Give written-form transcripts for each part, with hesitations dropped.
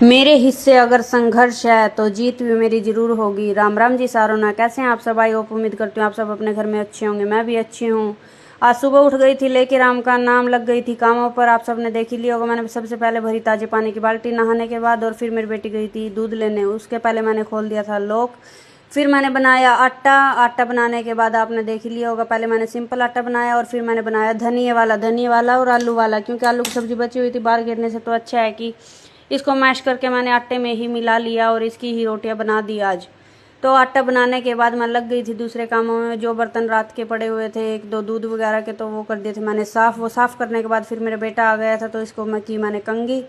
मेरे हिस्से अगर संघर्ष है तो जीत भी मेरी जरूर होगी। राम राम जी सारों ना, कैसे हैं आप सब? आई होप, उम्मीद करती हूँ आप सब अपने घर में अच्छे होंगे। मैं भी अच्छी हूँ। आज सुबह उठ गई थी, लेके राम का नाम लग गई थी कामों पर। आप सब ने देख ही लिया होगा, मैंने सबसे पहले भरी ताजे पानी की बाल्टी नहाने के बाद, और फिर मेरी बेटी गई थी दूध लेने। उसके पहले मैंने खोल दिया था लॉक। फिर मैंने बनाया आटा। आटा बनाने के बाद आपने देख ही लिया होगा, पहले मैंने सिंपल आटा बनाया और फिर मैंने बनाया धनिये वाला और आलू वाला, क्योंकि आलू की सब्जी बची हुई थी बाहर गिरने से, तो अच्छा है कि इसको मैश करके मैंने आटे में ही मिला लिया और इसकी ही रोटियां बना दी आज। तो आटा बनाने के बाद मैं लग गई थी दूसरे कामों में। जो बर्तन रात के पड़े हुए थे, एक दो दूध वगैरह के, तो वो कर दिए थे मैंने साफ़। वो साफ़ करने के बाद फिर मेरा बेटा आ गया था, तो इसको मैंने कंघी।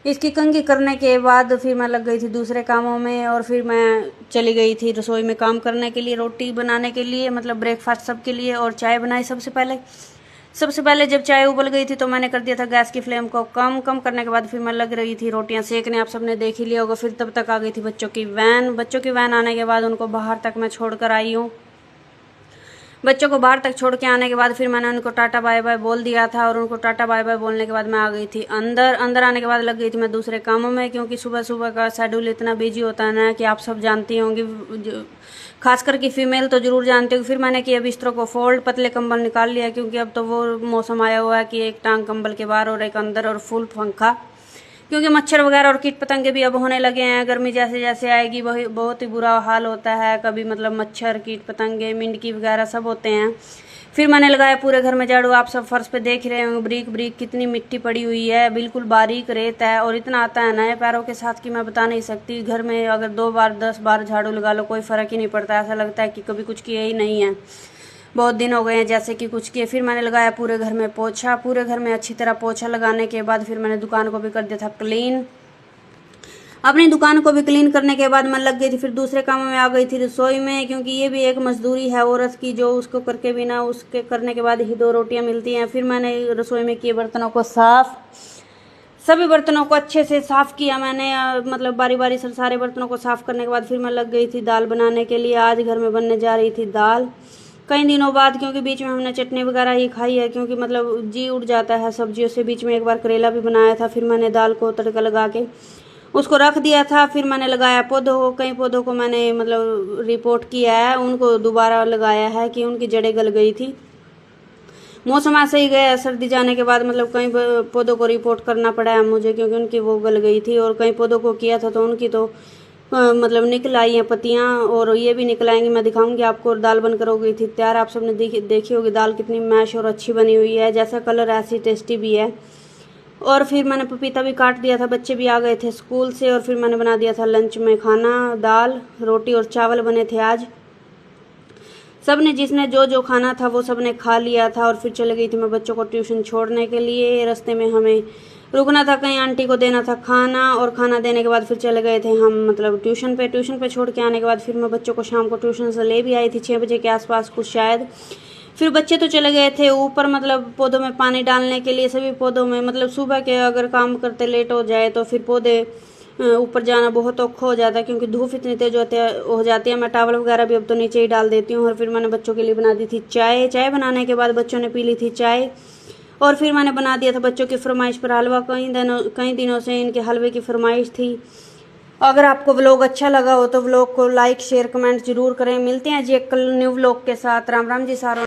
इसकी कंघी करने के बाद फिर मैं लग गई थी दूसरे कामों में, और फिर मैं चली गई थी रसोई में काम करने के लिए, रोटी बनाने के लिए, मतलब ब्रेकफास्ट सबके लिए, और चाय बनाई सबसे पहले जब चाय उबल गई थी तो मैंने कर दिया था गैस की फ्लेम को कम करने के बाद फिर मैं लग रही थी रोटियां सेकने। आप सबने देख ही लिया होगा। फिर तब तक आ गई थी बच्चों की वैन आने के बाद उनको बाहर तक मैं छोड़ कर आई हूँ। बच्चों को बाहर तक छोड़ के आने के बाद फिर मैंने उनको टाटा बाय बाय बोल दिया था, और उनको टाटा बाय बाय बोलने के बाद मैं आ गई थी अंदर आने के बाद लग गई थी मैं दूसरे कामों में, क्योंकि सुबह सुबह का शेड्यूल इतना बिजी होता है ना कि आप सब जानती होंगी, खासकर की फीमेल तो जरूर जानती होगी। फिर मैंने किया बिस्तरों को फोल्ड, पतले कंबल निकाल लिया, क्योंकि अब तो वो मौसम आया हुआ है कि एक टांग कंबल के बाहर और एक अंदर, और फुल पंखा, क्योंकि मच्छर वगैरह और कीट पतंगे भी अब होने लगे हैं। गर्मी जैसे जैसे आएगी वही बहुत ही बुरा हाल होता है। कभी मतलब मच्छर, कीट पतंगे, मिंडकी वगैरह सब होते हैं। फिर मैंने लगाया पूरे घर में झाड़ू। आप सब फर्श पे देख रहे होंगे, ब्रीक ब्रीक कितनी मिट्टी पड़ी हुई है, बिल्कुल बारीक रेत है, और इतना आता है नए पैरों के साथ कि मैं बता नहीं सकती। घर में अगर 2 बार 10 बार झाड़ू लगा लो कोई फर्क ही नहीं पड़ता, ऐसा लगता है कि कभी कुछ किया ही नहीं है, बहुत दिन हो गए हैं जैसे कि कुछ किए। फिर मैंने लगाया पूरे घर में पोछा। पूरे घर में अच्छी तरह पोछा लगाने के बाद फिर मैंने दुकान को भी कर दिया था क्लीन। अपनी दुकान को भी क्लीन करने के बाद मैं लग गई थी फिर दूसरे कामों में, आ गई थी रसोई में, क्योंकि ये भी एक मजदूरी है औरत की, जो उसको करके बिना उसके करने के बाद ही 2 रोटियां मिलती हैं। फिर मैंने रसोई में किए बर्तनों को साफ, सभी बर्तनों को अच्छे से साफ किया मैंने, मतलब बारी बारी से सारे बर्तनों को साफ करने के बाद फिर मैं लग गई थी दाल बनाने के लिए। आज घर में बनने जा रही थी दाल, कई दिनों बाद, क्योंकि बीच में हमने चटनी वगैरह ही खाई है, क्योंकि मतलब जी उड़ जाता है सब्जियों से। बीच में एक बार करेला भी बनाया था। फिर मैंने दाल को तड़का लगा के उसको रख दिया था। फिर मैंने लगाया पौधों को, कई पौधों को मैंने मतलब रिपोर्ट किया है, उनको दोबारा लगाया है कि उनकी जड़ें गल गई थी। मौसम ऐसे ही गया, सर्दी जाने के बाद मतलब कई पौधों को रिपोर्ट करना पड़ा है मुझे, क्योंकि उनकी वो गल गई थी, और कई पौधों को किया था तो उनकी तो मतलब निकल आई हैं पत्तियां, और ये भी निकल आएंगी, मैं दिखाऊंगी आपको। और दाल बनकर हो गई थी तैयार। आप सबने देखी होगी दाल कितनी मैश और अच्छी बनी हुई है, जैसा कलर ऐसी टेस्टी भी है। और फिर मैंने पपीता भी काट दिया था, बच्चे भी आ गए थे स्कूल से, और फिर मैंने बना दिया था लंच में खाना। दाल रोटी और चावल बने थे आज। सबने जिसने जो जो खाना था वो सबने खा लिया था, और फिर चले गई थी मैं बच्चों को ट्यूशन छोड़ने के लिए। रास्ते में हमें रुकना था, कहीं आंटी को देना था खाना, और खाना देने के बाद फिर चले गए थे हम मतलब ट्यूशन पे छोड़ के आने के बाद फिर मैं बच्चों को शाम को ट्यूशन से ले भी आई थी 6 बजे के आसपास कुछ शायद। फिर बच्चे तो चले गए थे ऊपर, मतलब पौधों में पानी डालने के लिए। सभी पौधों में मतलब सुबह के अगर काम करते लेट हो जाए तो फिर पौधे ऊपर जाना बहुत औखा हो जाता है, क्योंकि धूप इतनी तेज हो जाती है। मैं टावल वगैरह भी अब तो नीचे ही डाल देती हूँ। और फिर मैंने बच्चों के लिए बना दी थी चाय। चाय बनाने के बाद बच्चों ने पी ली थी चाय, और फिर मैंने बना दिया था बच्चों की फरमाइश पर हलवा। कई दिनों से इनके हलवे की फरमाइश थी। अगर आपको व्लॉग अच्छा लगा हो तो व्लॉग को लाइक शेयर कमेंट जरूर करें। मिलते हैं जी एक न्यू व्लॉग के साथ। राम राम जी सारों।